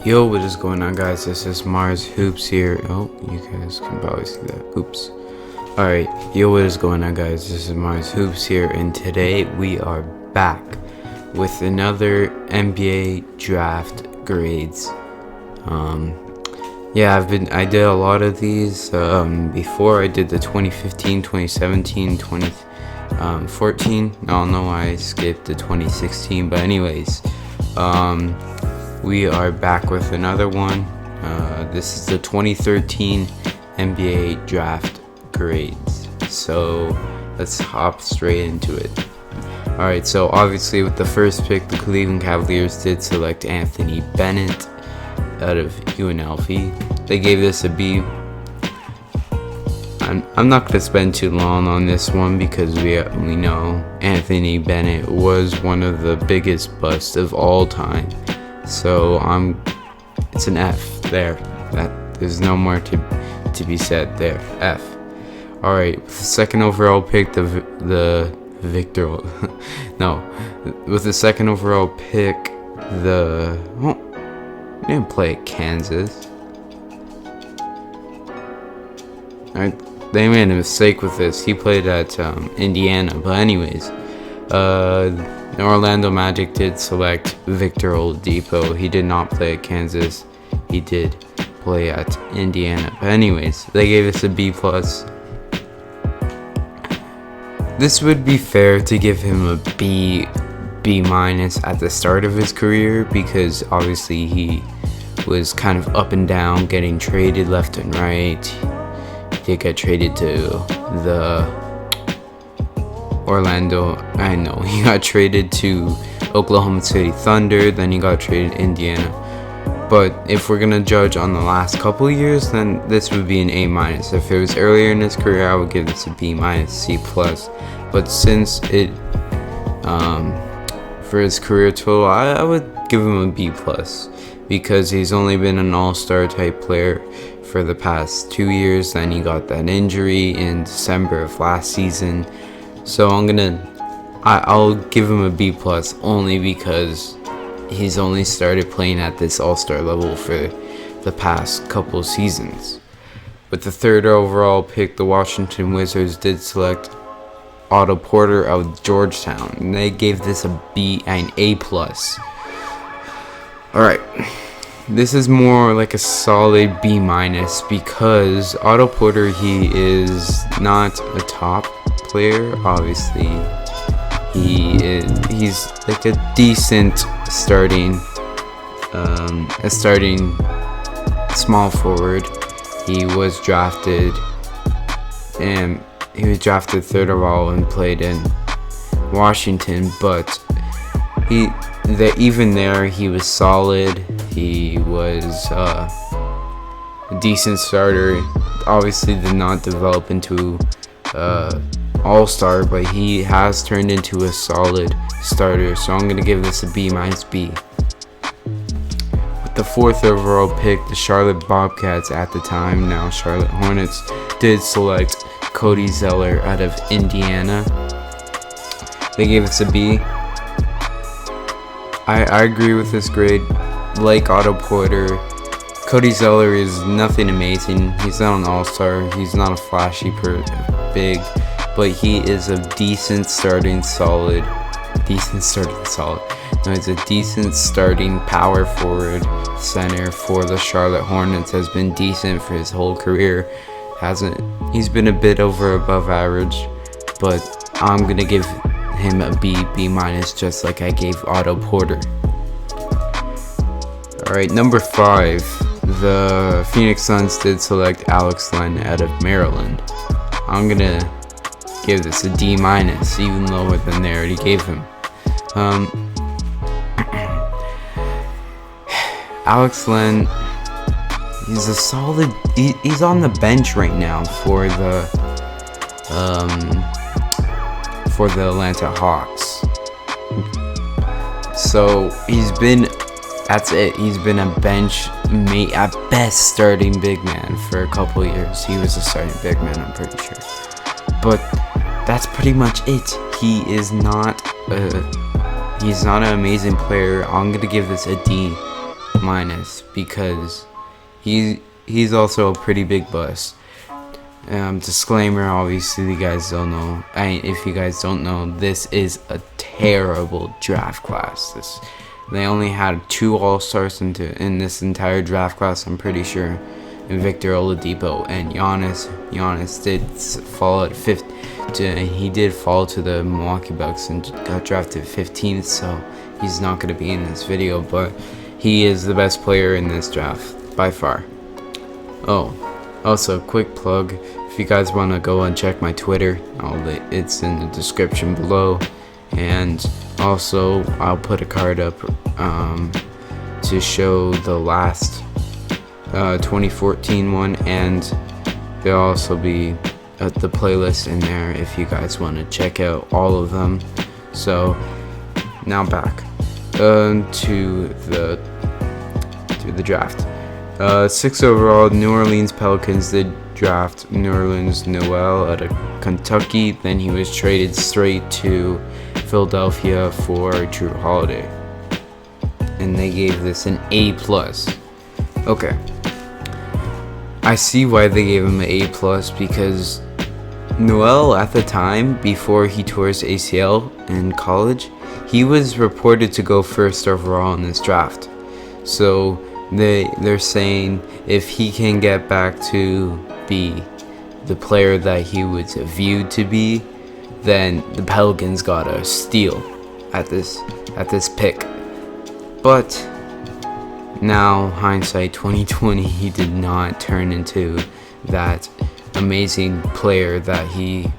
Yo, what is going on, guys? This is Marz Hoops here. Oh, you guys can probably see that. Hoops. Alright, yo, what is going on, guys? This is Marz Hoops here, and today we are back with another NBA draft grades. I did a lot of these before. I did the 2015, 2017, 2014. I don't know why I skipped the 2016, but anyways, we are back with another one. This is the 2013 NBA draft grades. So let's hop straight into it. Alright, so obviously with the first pick, the Cleveland Cavaliers did select Anthony Bennett out of UNLV. They gave this a B. I'm not going to spend too long on this one because we know Anthony Bennett was one of the biggest busts of all time. So it's an F there. There's no more to be said there. F. All right, second overall pick, with the second overall pick, didn't play at Kansas. All right. They made a mistake with this. He played at Indiana. But anyways, the Orlando Magic did select Victor Oladipo. He did not play at Kansas. He did play at Indiana. But anyways, they gave us a B+. This would be fair to give him a B- at the start of his career because obviously he was kind of up and down, getting traded left and right. He did get traded to the he got traded to Oklahoma City Thunder, then he got traded to Indiana. But if we're gonna judge on the last couple years, then this would be an A-. If it was earlier in his career, I would give this a B-, C+. But since it for his career total, I would give him a B+, because he's only been an all-star type player for the past 2 years. Then he got that injury in December of last season. So I'll give him a B+ only because he's only started playing at this all-star level for the past couple seasons. With the third overall pick, the Washington Wizards did select Otto Porter of Georgetown, and they gave this a B and A+. Alright, this is more like a solid B- because Otto Porter, he is not a top player. Obviously, he's like a decent starting small forward. He was drafted third overall and played in Washington, but even there he was solid. He was a decent starter. Obviously did not develop into all-star, but he has turned into a solid starter, so I'm gonna give this a B-. With the fourth overall pick, the Charlotte Bobcats, at the time now Charlotte Hornets, did select Cody Zeller out of Indiana. They gave us a B. I agree with this grade. Like Otto Porter, Cody Zeller is nothing amazing. He's not an all-star. He's not a flashy big, but he is a decent starting solid. He's a decent starting power forward center for the Charlotte Hornets. Has been decent for his whole career. He's been a bit above average, but I'm gonna give him a B- just like I gave Otto Porter. Alright, number 5, the Phoenix Suns did select Alex Len out of Maryland. I'm gonna give this a D-, even lower than they already gave him. Alex Len, he's a solid. He's on the bench right now for the Atlanta Hawks. So that's it. He's been a bench mate at best, starting big man for a couple years. He was a starting big man, I'm pretty sure. But that's pretty much it. He's not an amazing player. I'm gonna give this a D. minus because he's also a pretty big bust. Disclaimer, obviously, you guys don't know. If you guys don't know, this is a terrible draft class. They only had 2 All-Stars in this entire draft class, I'm pretty sure. And Victor Oladipo and Giannis. Giannis did fall at 5th. He did fall to the Milwaukee Bucks and got drafted 15th, so he's not going to be in this video. But he is the best player in this draft by far. Oh, also, quick plug. If you guys want to go and check my Twitter, it's in the description below. And also, I'll put a card up to show the last 2014 one, and there'll also be the playlist in there if you guys want to check out all of them. So now back to the draft. 6th overall, New Orleans Pelicans did draft Nerlens Noel out of Kentucky. Then he was traded straight to Philadelphia for Drew Holiday, and they gave this an A+. Okay, I see why they gave him an A+, because Noel at the time, before he tore his ACL in college, he was reported to go 1st overall in this draft. So they're saying if he can get back to be the player that he was viewed to be, then the Pelicans got a steal at this pick. But now, hindsight 2020, he did not turn into that amazing player that he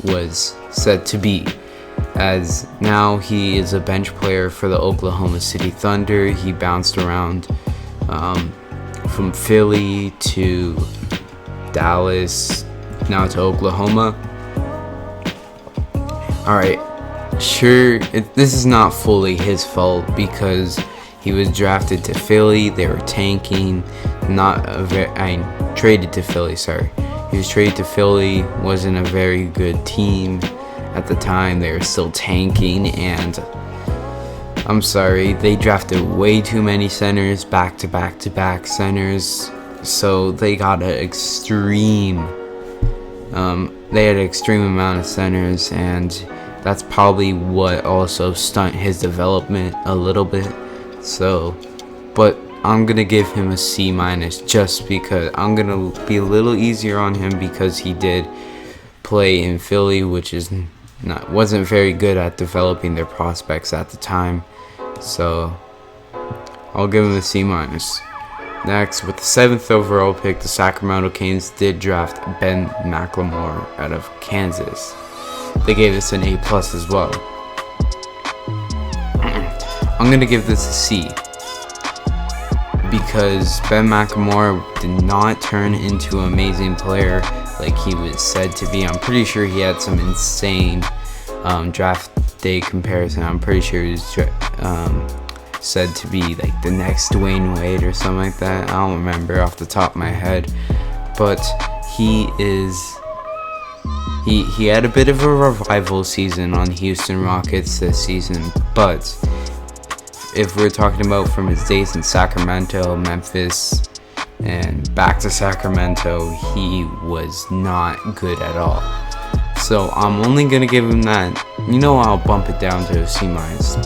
was said to be, as now he is a bench player for the Oklahoma City Thunder. He bounced around from Philly to Dallas, now to Oklahoma. Alright, sure, this is not fully his fault because he was drafted to Philly. They were tanking. Traded to Philly, sorry. He was traded to Philly, wasn't a very good team at the time. They were still tanking, and I'm sorry, they drafted way too many centers, back-to-back centers. So they got an extreme amount of centers, and that's probably what also stunted his development a little bit. So, but I'm gonna give him a C- just because I'm gonna be a little easier on him because he did play in Philly, which wasn't very good at developing their prospects at the time. So I'll give him a C-. Next, with the 7th overall pick, the Sacramento Kings did draft Ben McLemore out of Kansas. They gave us an A+ as well. I'm going to give this a C because Ben McLemore did not turn into an amazing player like he was said to be. I'm pretty sure he had some insane draft day comparison. I'm pretty sure he was said to be like the next Dwayne Wade or something like that. I don't remember off the top of my head, but he had a bit of a revival season on Houston Rockets this season. But if we're talking about from his days in Sacramento, Memphis, and back to Sacramento, he was not good at all. So I'm only gonna give him that. I'll bump it down to a C-,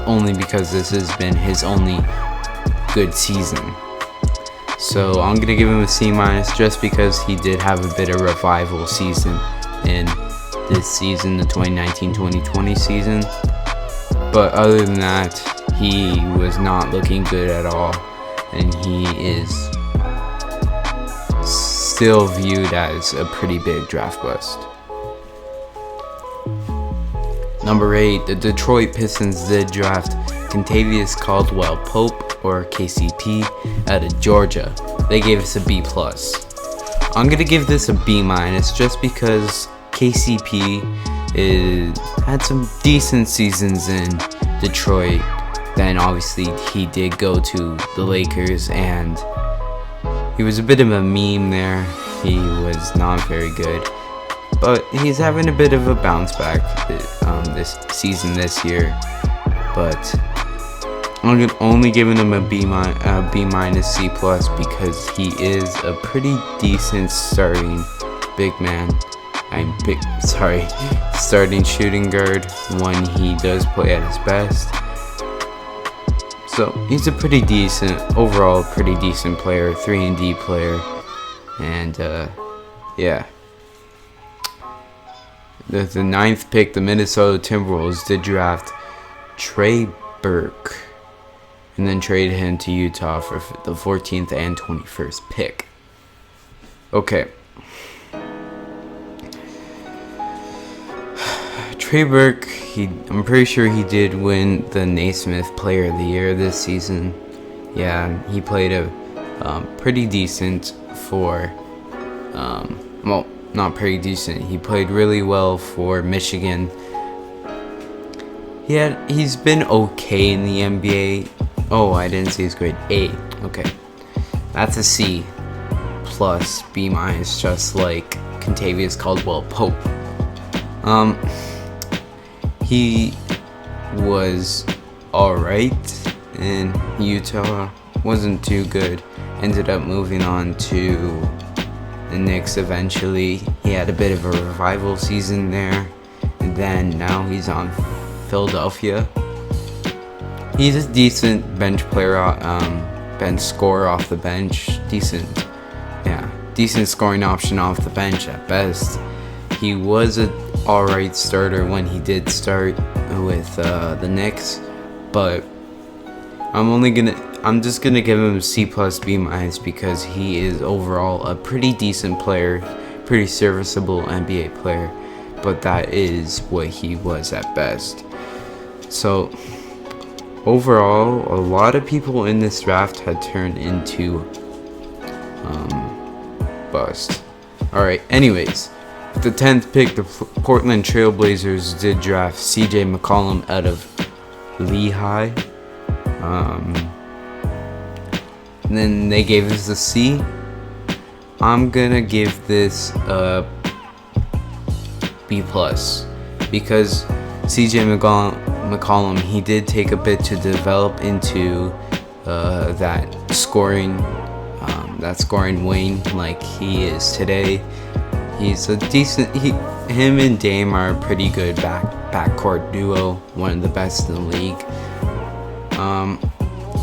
only because this has been his only good season. So I'm gonna give him a C- just because he did have a bit of revival season in this season, the 2019-2020 season. But other than that, he was not looking good at all, and he is still viewed as a pretty big draft bust. Number 8, the Detroit Pistons did draft Kentavious Caldwell-Pope, or KCP, out of Georgia. They gave us a B+. I'm going to give this a B- just because KCP had some decent seasons in Detroit. Then obviously he did go to the Lakers, and he was a bit of a meme there. He was not very good, but he's having a bit of a bounce back this season, this year. But I'm only giving him a B minus C plus because he is a pretty decent starting big man. Starting shooting guard when he does play at his best. So he's a pretty decent player, 3-and-D player, and yeah. The 9th pick, the Minnesota Timberwolves did draft Trey Burke, and then traded him to Utah for the 14th and 21st pick. Okay. Trey Burke, I'm pretty sure he did win the Naismith Player of the Year this season. Yeah, he played pretty decent for, well, not pretty decent. He played really well for Michigan. He's been okay in the NBA. Oh, I didn't see his grade. A. Okay, that's a C plus B minus, just like Contavious Caldwell Pope. He was alright in Utah, wasn't too good. Ended up moving on to the Knicks eventually. He had a bit of a revival season there, and then now he's on Philadelphia. He's a decent bench player, bench scorer off the bench. Decent scoring option off the bench at best. He was a alright starter when he did start with the Knicks, but I'm just gonna give him C plus B minus because he is overall a pretty decent player, pretty serviceable NBA player, but that is what he was at best. So overall, a lot of people in this draft had turned into bust. Alright, anyways. With the 10th pick, the Portland Trail Blazers did draft CJ McCollum out of Lehigh. And then they gave us a C. I'm gonna give this a B plus because CJ McCollum, he did take a bit to develop into that scoring wing like he is today. He's a decent. Him and Dame are a pretty good backcourt duo, one of the best in the league.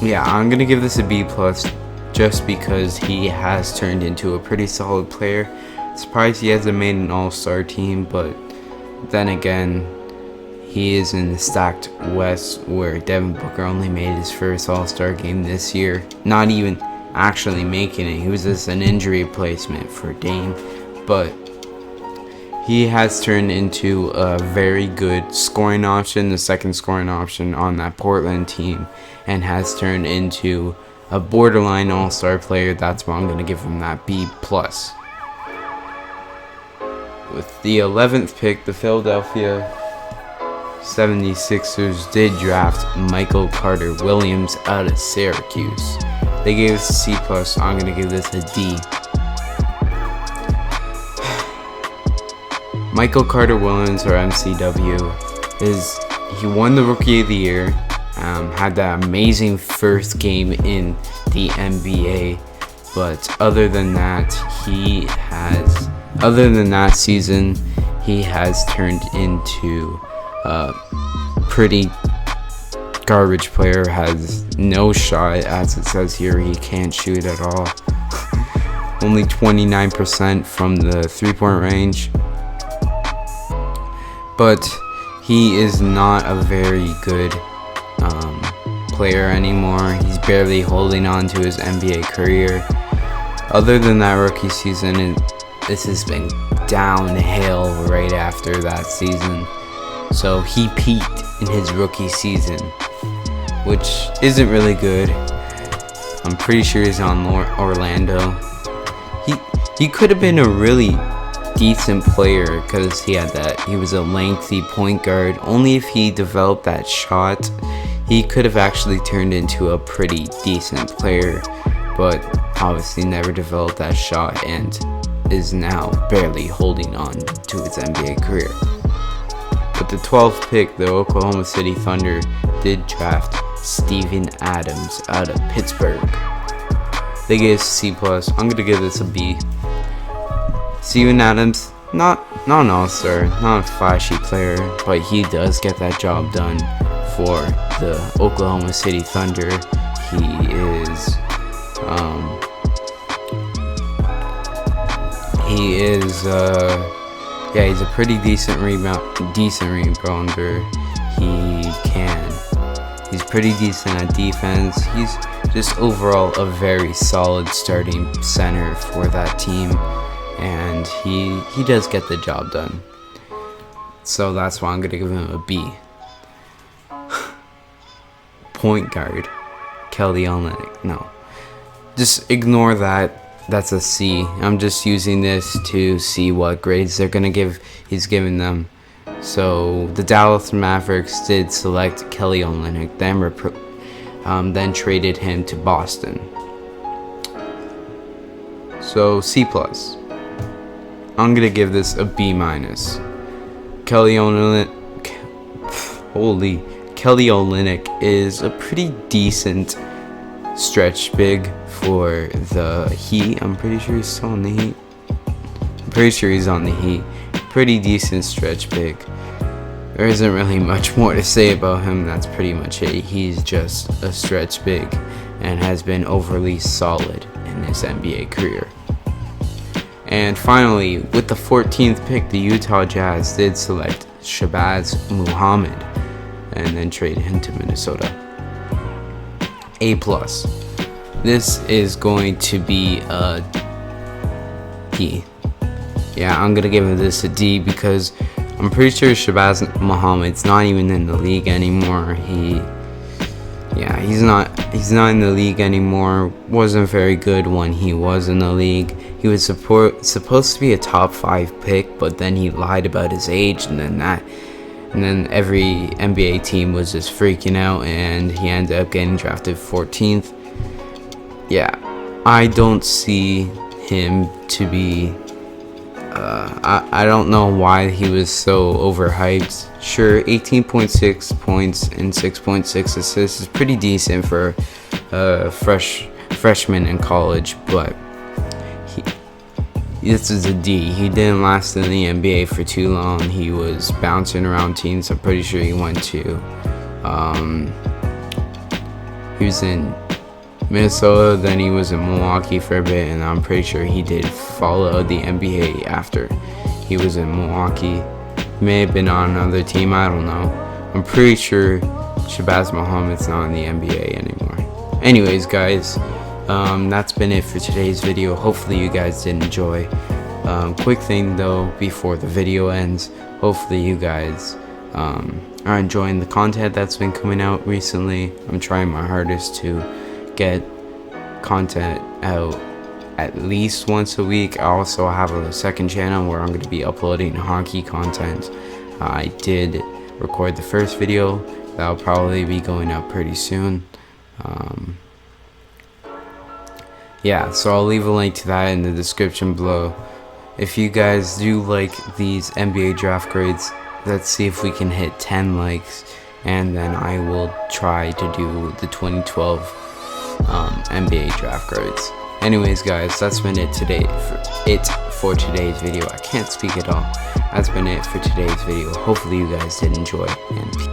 Yeah, I'm gonna give this a B plus, just because he has turned into a pretty solid player. Surprised he hasn't made an all-star team, but then again, he is in the stacked West where Devin Booker only made his first all-star game this year. Not even actually making it. He was just an injury replacement for Dame, but he has turned into a very good scoring option, the second scoring option on that Portland team, and has turned into a borderline all-star player. That's why I'm going to give him that B+. With the 11th pick, the Philadelphia 76ers did draft Michael Carter Williams out of Syracuse. They gave us a C+. I'm going to give this a D. Michael Carter Williams, or MCW, he won the Rookie of the Year, had that amazing first game in the NBA, but other than that season, he has turned into a pretty garbage player. Has no shot, as it says here. He can't shoot at all. Only 29% from the 3-point range. But he is not a very good player anymore. He's barely holding on to his NBA career. Other than that rookie season, this has been downhill right after that season. So he peaked in his rookie season, which isn't really good. I'm pretty sure he's on Orlando. He could have been a really decent player because he was a lengthy point guard. Only if he developed that shot, he could have actually turned into a pretty decent player, but obviously never developed that shot and is now barely holding on to his NBA career. With the 12th pick, the Oklahoma City Thunder did draft Steven Adams out of Pittsburgh. They gave C+. I'm gonna give this a B. Steven Adams, not an all-star, not a flashy player, but he does get that job done for the Oklahoma City Thunder. He's a pretty decent rebounder. He's pretty decent at defense. He's just overall a very solid starting center for that team, and he does get the job done. So that's why I'm gonna give him a B. Point guard, Kelly Olynyk. No, just ignore that. That's a C. I'm just using this to see what grades they're gonna give. He's giving them. So the Dallas Mavericks did select Kelly Olynyk, then traded him to Boston. So C+. I'm gonna give this a B-. Kelly Olynyk is a pretty decent stretch big for the Heat. I'm pretty sure he's still on the Heat. Pretty decent stretch big. There isn't really much more to say about him. That's pretty much it. He's just a stretch big and has been overly solid in his NBA career. And finally, with the 14th pick, the Utah Jazz did select Shabazz Muhammad and then traded him to Minnesota. A+. This is going to be a D. Yeah, I'm gonna give this a D because I'm pretty sure Shabazz Muhammad's not even in the league anymore. He's not in the league anymore. Wasn't very good when he was in the league. He was supposed to be a top 5 pick, but then he lied about his age, and then every NBA team was just freaking out, and he ended up getting drafted 14th. Yeah, I don't see him to be. I don't know why he was so overhyped. Sure, 18.6 points and 6.6 assists is pretty decent for a freshman in college, but this is a D. He didn't last in the NBA for too long. He was bouncing around teams. I'm pretty sure he went to he was in Minnesota, then he was in Milwaukee for a bit, and I'm pretty sure he did follow the NBA after he was in Milwaukee. May have been on another team, I don't know. I'm pretty sure Shabazz Muhammad's not in the NBA anymore. Anyways, guys, that's been it for today's video. Hopefully you guys did enjoy. Quick thing though, before the video ends, hopefully you guys are enjoying the content that's been coming out recently. I'm trying my hardest to get content out at least once a week. I also have a second channel where I'm going to be uploading hockey content. I did record the first video. That'll probably be going up pretty soon. Yeah, so I'll leave a link to that in the description below. If you guys do like these NBA draft grades, let's see if we can hit 10 likes, and then I will try to do the 2012 NBA draft grades. Anyways, guys, that's been it for today's video. I can't speak at all. That's been it for today's video. Hopefully you guys did enjoy, and peace.